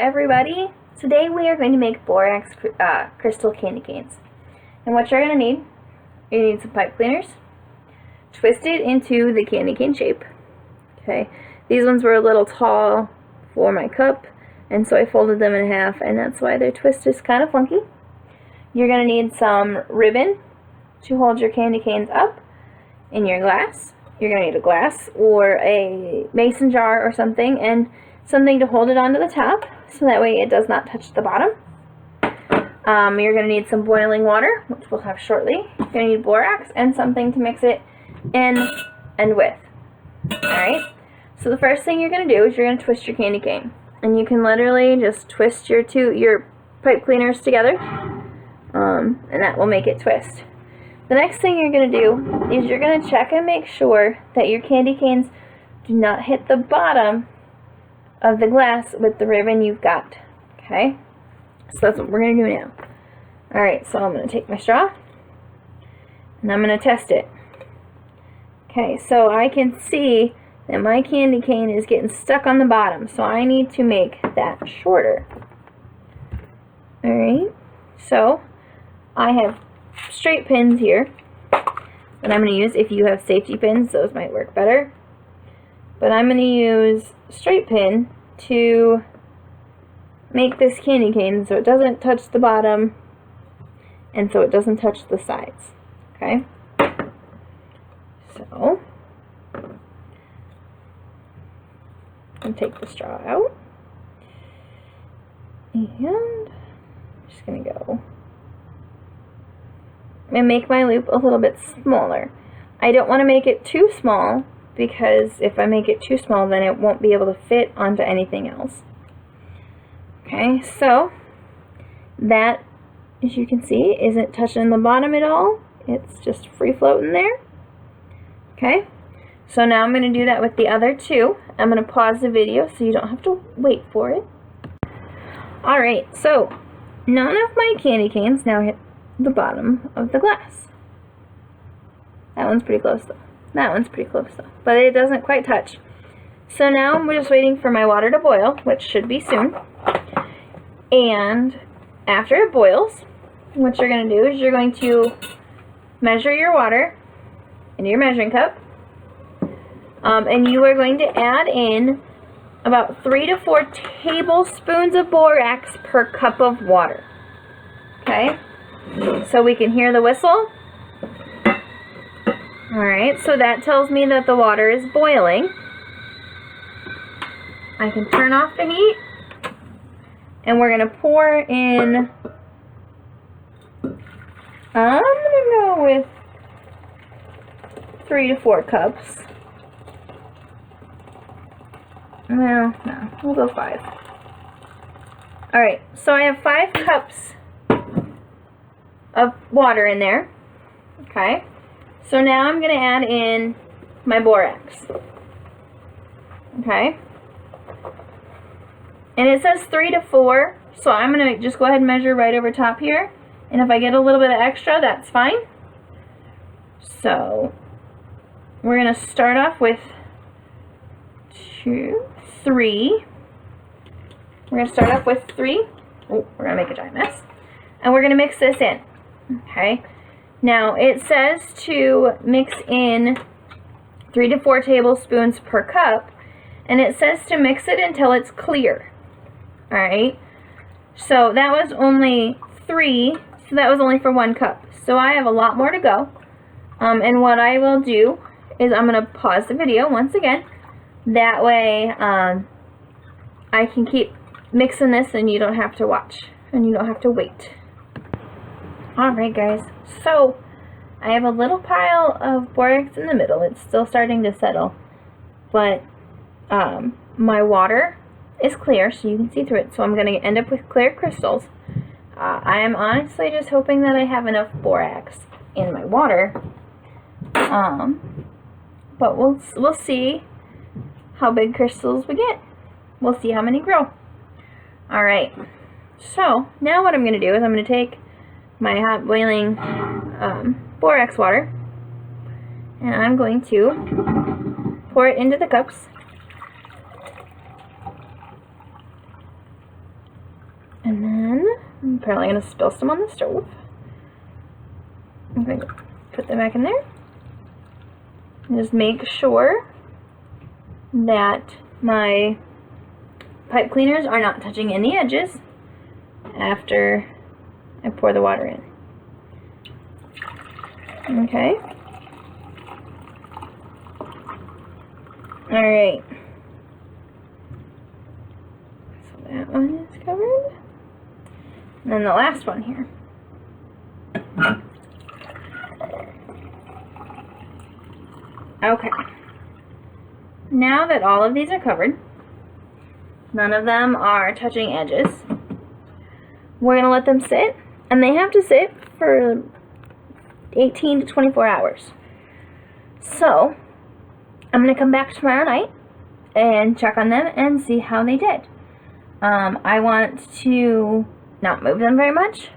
everybody. Today we are going to make borax crystal candy canes. And what you're going to need, you need some pipe cleaners, twist it into the candy cane shape. Okay, these ones were a little tall for my cup, and so I folded them in half, and that's why their twist is kind of funky. You're going to need some ribbon to hold your candy canes up in your glass. You're going to need a glass or a mason jar or something, and something to hold it onto the top so that way it does not touch the bottom. You're going to need some boiling water, which we'll have shortly. You're going to need borax and something to mix it in and with. Alright, so the first thing you're going to do is you're going to twist your candy cane. And you can literally just twist your pipe cleaners together, and that will make it twist. The next thing you're going to do is you're going to check and make sure that your candy canes do not hit the bottom of the glass with the ribbon you've got. Okay? So that's what we're going to do now. Alright, so I'm going to take my straw and I'm going to test it. Okay, so I can see that my candy cane is getting stuck on the bottom, so I need to make that shorter. Alright, so I have straight pins here that I'm going to use. If you have safety pins, those might work better. But I'm going to use straight pin to make this candy cane so it doesn't touch the bottom and so it doesn't touch the sides. Okay? So, I'm going to take the straw out. And I'm just going to go and make my loop a little bit smaller. I don't want to make it too small, because if I make it too small, then it won't be able to fit onto anything else. Okay, so that, as you can see, isn't touching the bottom at all. It's just free floating there. Okay, so now I'm going to do that with the other two. I'm going to pause the video so you don't have to wait for it. Alright, so none of my candy canes now hit the bottom of the glass. That one's pretty close though. That one's pretty close though, but it doesn't quite touch. So now I'm just waiting for my water to boil, which should be soon. And after it boils, what you're going to do is you're going to measure your water in your measuring cup. And you are going to add in about 3 to 4 tablespoons of borax per cup of water. Okay? So we can hear the whistle. Alright, so that tells me that the water is boiling. I can turn off the heat. And we're going to pour in, I'm going to go with 3 to 4 cups. Well, no, we'll go 5. Alright, so I have 5 cups of water in there. Okay. So now I'm going to add in my borax. Okay. And it says 3 to 4, so I'm going to just go ahead and measure right over top here. And if I get a little bit of extra, that's fine. So we're going to start off with 2, 3. We're going to start off with 3. Oh, we're going to make a giant mess. And we're going to mix this in. Okay. Now, it says to mix in 3 to 4 tablespoons per cup, and it says to mix it until it's clear. Alright? So, that was only 3, so that was only for 1 cup. So, I have a lot more to go. And what I will do is I'm going to pause the video once again. That way, I can keep mixing this and you don't have to watch, and you don't have to wait. Alright guys, so I have a little pile of borax in the middle. It's still starting to settle, but my water is clear, so you can see through it, so I'm going to end up with clear crystals. I am honestly just hoping that I have enough borax in my water, but we'll see how big crystals we get. We'll see how many grow. Alright, so now what I'm going to do is I'm going to take my hot boiling borax water, and I'm going to pour it into the cups. And then I'm apparently going to spill some on the stove. I'm going to put them back in there. And just make sure that my pipe cleaners are not touching any edges after I pour the water in. Okay. Alright. So that one is covered. And then the last one here. Okay. Now that all of these are covered, none of them are touching edges, we're going to let them sit, and they have to sit for 18 to 24 hours. So, I'm going to come back tomorrow night and check on them and see how they did. I want to not move them very much.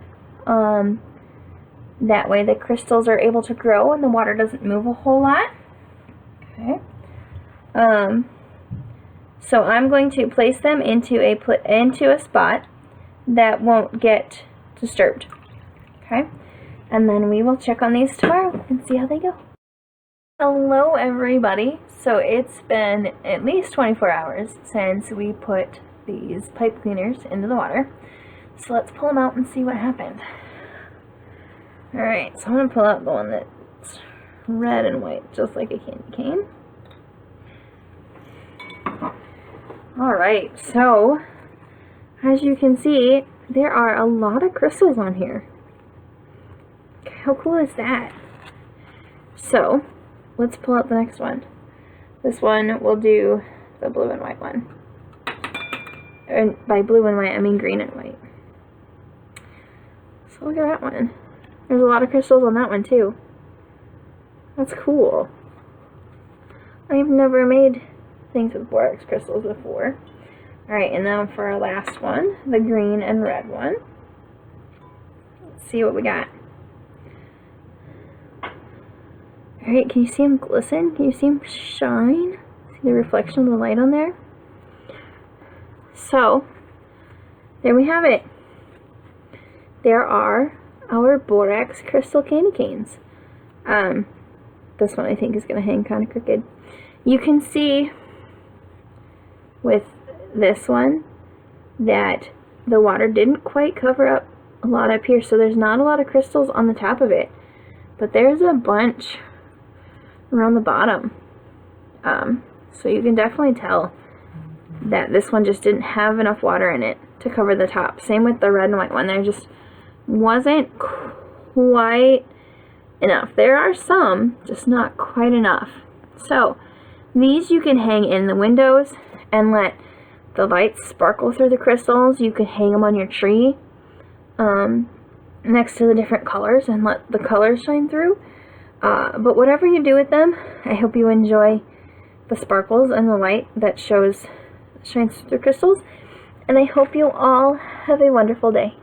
That way the crystals are able to grow and the water doesn't move a whole lot. Okay. So I'm going to place them into a spot that won't get disturbed. Okay. And then we will check on these tomorrow and see how they go. Hello everybody. So it's been at least 24 hours since we put these pipe cleaners into the water. So let's pull them out and see what happened. Alright, so I'm going to pull out the one that's red and white, just like a candy cane. Alright, so as you can see, there are a lot of crystals on here. How cool is that? So, let's pull out the next one. This one will do the blue and white one. And by blue and white, I mean green and white. So look at that one. There's a lot of crystals on that one too. That's cool. I've never made things with borax crystals before. Alright, and now for our last one, the green and red one. Let's see what we got. Alright, can you see them glisten? Can you see them shine? See the reflection of the light on there? So, there we have it. There are our borax crystal candy canes. This one I think is going to hang kind of crooked. You can see with this one that the water didn't quite cover up a lot up here, so there's not a lot of crystals on the top of it, but there's a bunch around the bottom. So you can definitely tell that this one just didn't have enough water in it to cover the top. Same with the red and white one. There just wasn't quite enough. There are some, just not quite enough. So these you can hang in the windows and let the lights sparkle through the crystals. You could hang them on your tree next to the different colors and let the colors shine through. But whatever you do with them, I hope you enjoy the sparkles and the light that shines through crystals. And I hope you all have a wonderful day.